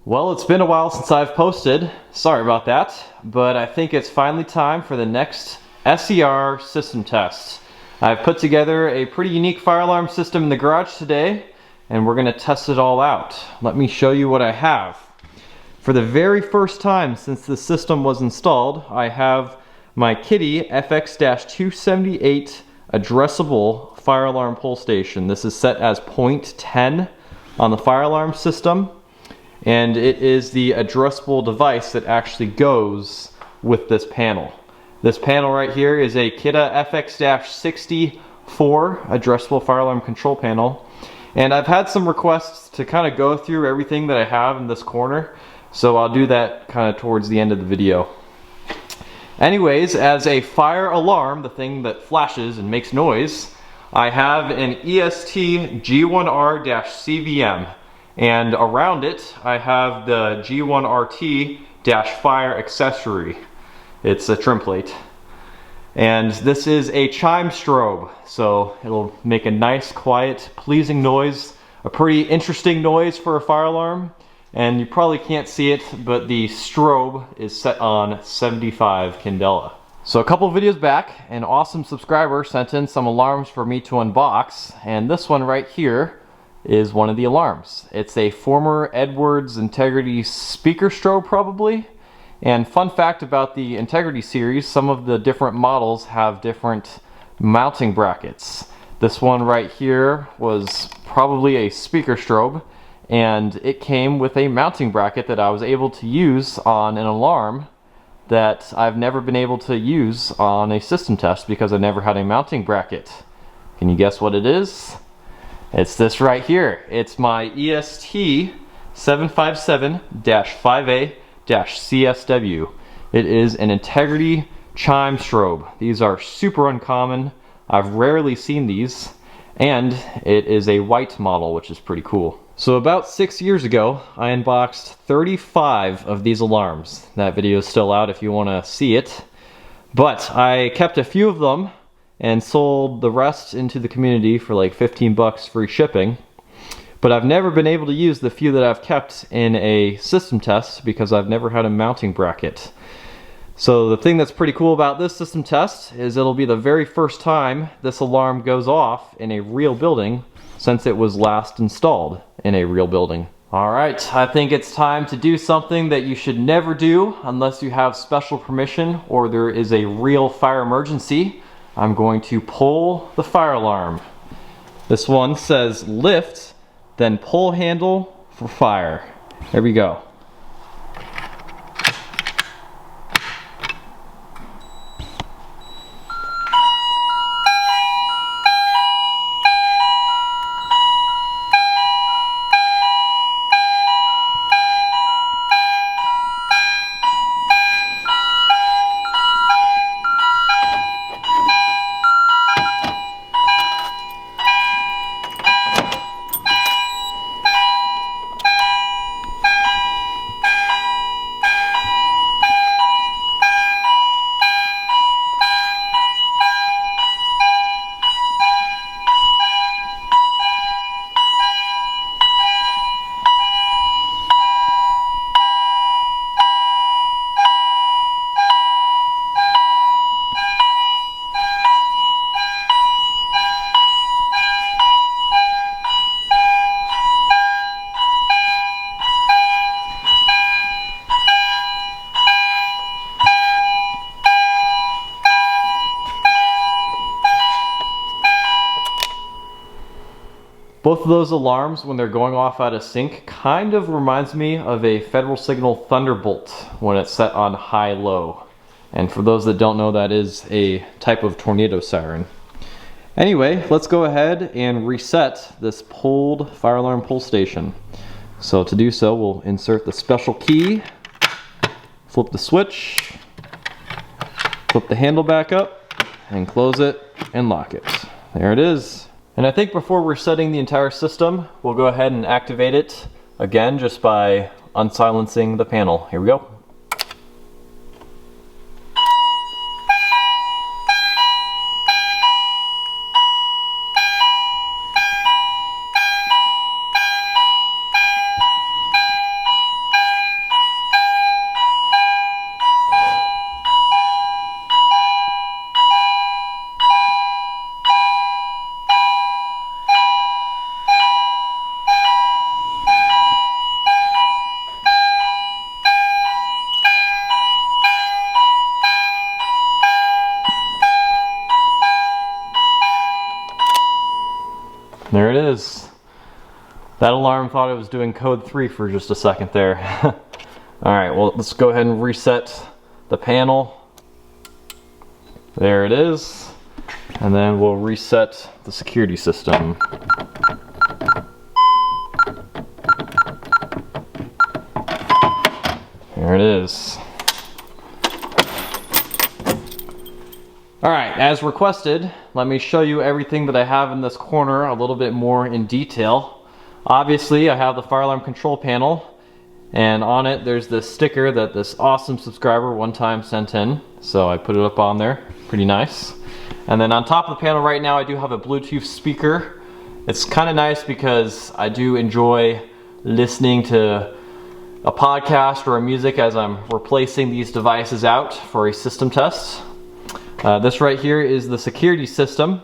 Well, it's been a while since I've posted. Sorry about that, but I think it's finally time for the next S.E.R. system test. I've put together a pretty unique fire alarm system in the garage today, and we're going to test it all out. Let me show you what I have. For the very first time since the system was installed, I have my Kidde FX-278 addressable fire alarm pull station. This is set as 0.10 on the fire alarm system. And it is the addressable device that actually goes with this panel. This panel right here is a Kidde FX-64 addressable fire alarm control panel. And I've had some requests to kind of go through everything that I have in this corner, so I'll do that kind of towards the end of the video. Anyways, as a fire alarm, the thing that flashes and makes noise, I have an EST G1R-CVM. And around it, I have the G1RT-Fire Accessory. It's a trim plate. And this is a Chime strobe, so it'll make a nice, quiet, pleasing noise. A pretty interesting noise for a fire alarm. And you probably can't see it, but the strobe is set on 75 candela. So a couple videos back, an awesome subscriber sent in some alarms for me to unbox. And this one right here is one of the alarms. It's a former Edwards Integrity speaker strobe probably. And fun fact about the Integrity series, some of the different models have different mounting brackets. This one right here was probably a speaker strobe, and it came with a mounting bracket that I was able to use on an alarm that I've never been able to use on a system test because I never had a mounting bracket. Can you guess what it is? It's this right here. It's my EST 757-5A-CSW. It is an Integrity Chime strobe. These are super uncommon. I've rarely seen these, and it is a white model, which is pretty cool. So about 6 years ago, I unboxed 35 of these alarms. That video is still out if you want to see it. But I kept a few of them and sold the rest into the community for like 15 bucks free shipping. But I've never been able to use the few that I've kept in a system test because I've never had a mounting bracket. So the thing that's pretty cool about this system test is it'll be the very first time this alarm goes off in a real building since it was last installed in a real building. Alright, I think it's time to do something that you should never do unless you have special permission or there is a real fire emergency. I'm going to pull the fire alarm. This one says lift, then pull handle for fire. Here we go. Both of those alarms, when they're going off out of sync, kind of reminds me of a Federal Signal Thunderbolt when it's set on high-low. And for those that don't know, that is a type of tornado siren. Anyway, let's go ahead and reset this pulled fire alarm pull station. So to do so, we'll insert the special key, flip the switch, flip the handle back up, and close it and lock it. There it is. And I think before resetting the entire system, we'll go ahead and activate it again just by unsilencing the panel. Here we go. There it is. That alarm thought it was doing code 3 for just a second there. Alright, well, let's go ahead and reset the panel. There it is. And then we'll reset the security system. There it is. Alright, as requested, let me show you everything that I have in this corner a little bit more in detail. Obviously, I have the fire alarm control panel, and on it there's this sticker that this awesome subscriber one time sent in, so I put it up on there. Pretty nice. And then on top of the panel right now I do have a Bluetooth speaker. It's kind of nice because I do enjoy listening to a podcast or a music as I'm replacing these devices out for a system test. This right here is the security system.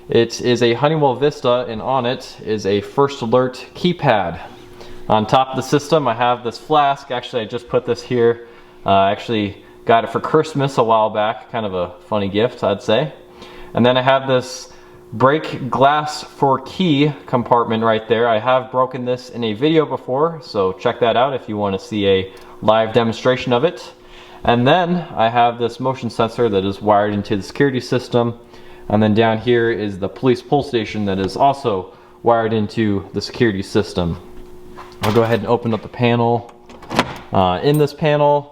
It is a Honeywell Vista, and on it is a First Alert keypad. On top of the system I have this flask. Actually, I just put this here. I actually got it for Christmas a while back. Kind of a funny gift, I'd say. And then I have this break glass for key compartment right there. I have broken this in a video before, so check that out if you want to see a live demonstration of it. And then I have this motion sensor that is wired into the security system. And then down here is the police pull station that is also wired into the security system. I'll go ahead and open up the panel. In this panel,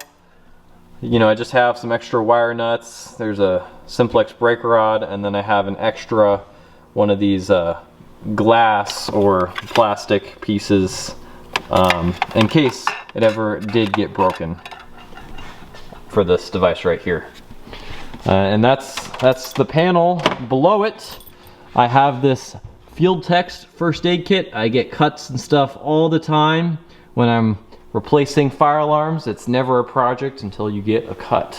I just have some extra wire nuts. There's a simplex brake rod, and then I have an extra one of these glass or plastic pieces in case it ever did get broken for this device right here. And that's the panel. Below it, I have this Field Text first aid kit. I get cuts and stuff all the time when I'm replacing fire alarms. It's never a project until you get a cut.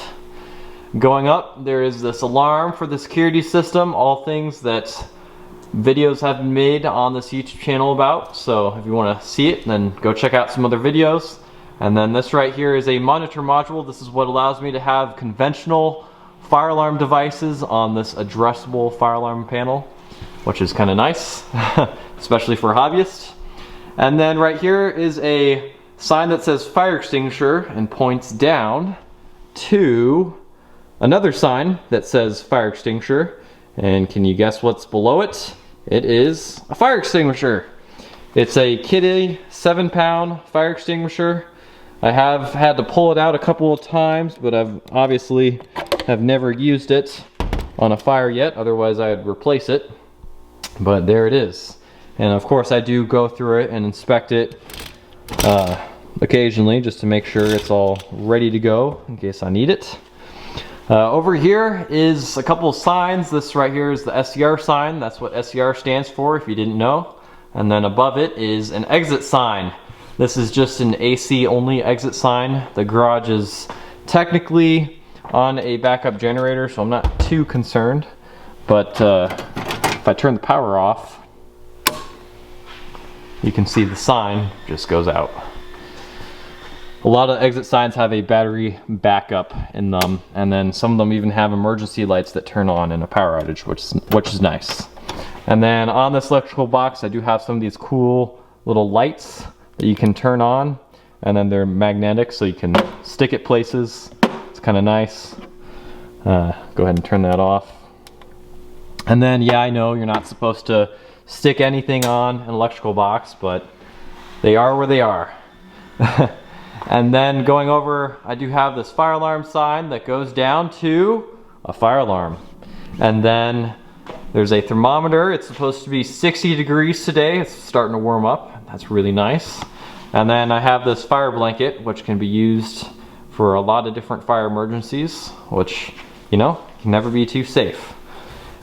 Going up, there is this alarm for the security system, all things that videos have been made on this YouTube channel about. So if you want to see it, then go check out some other videos. And then this right here is a monitor module. This is what allows me to have conventional fire alarm devices on this addressable fire alarm panel, which is kind of nice, especially for hobbyists. And then right here is a sign that says fire extinguisher and points down to another sign that says fire extinguisher. And can you guess what's below it? It is a fire extinguisher. It's a Kidde 7-pound fire extinguisher. I have had to pull it out a couple of times, but I've obviously have never used it on a fire yet, otherwise I'd replace it. But there it is. And of course I do go through it and inspect it occasionally just to make sure it's all ready to go in case I need it. Over here is a couple of signs. This right here is the S.E.R sign. That's what S.E.R stands for if you didn't know. And then above it is an exit sign. This is just an AC only exit sign. The garage is technically on a backup generator, so I'm not too concerned. But if I turn the power off, you can see the sign just goes out. A lot of exit signs have a battery backup in them, and then some of them even have emergency lights that turn on in a power outage, which is nice. And then on this electrical box, I do have some of these cool little lights that you can turn on, and then they're magnetic, so you can stick it places. It's kind of nice. Go ahead and turn that off. And then, yeah, I know you're not supposed to stick anything on an electrical box, but they are where they are. And then going over, I do have this fire alarm sign that goes down to a fire alarm. And then there's a thermometer. It's supposed to be 60 degrees today. It's starting to warm up. That's really nice. And then I have this fire blanket, which can be used for a lot of different fire emergencies, which, can never be too safe.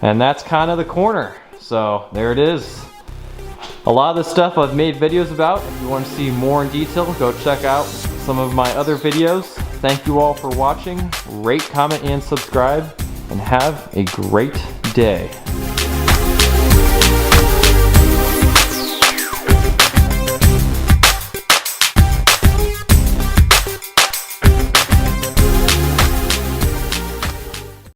And that's kind of the corner. So there it is. A lot of this stuff I've made videos about. If you want to see more in detail, go check out some of my other videos. Thank you all for watching. Rate, comment, and subscribe, and have a great day.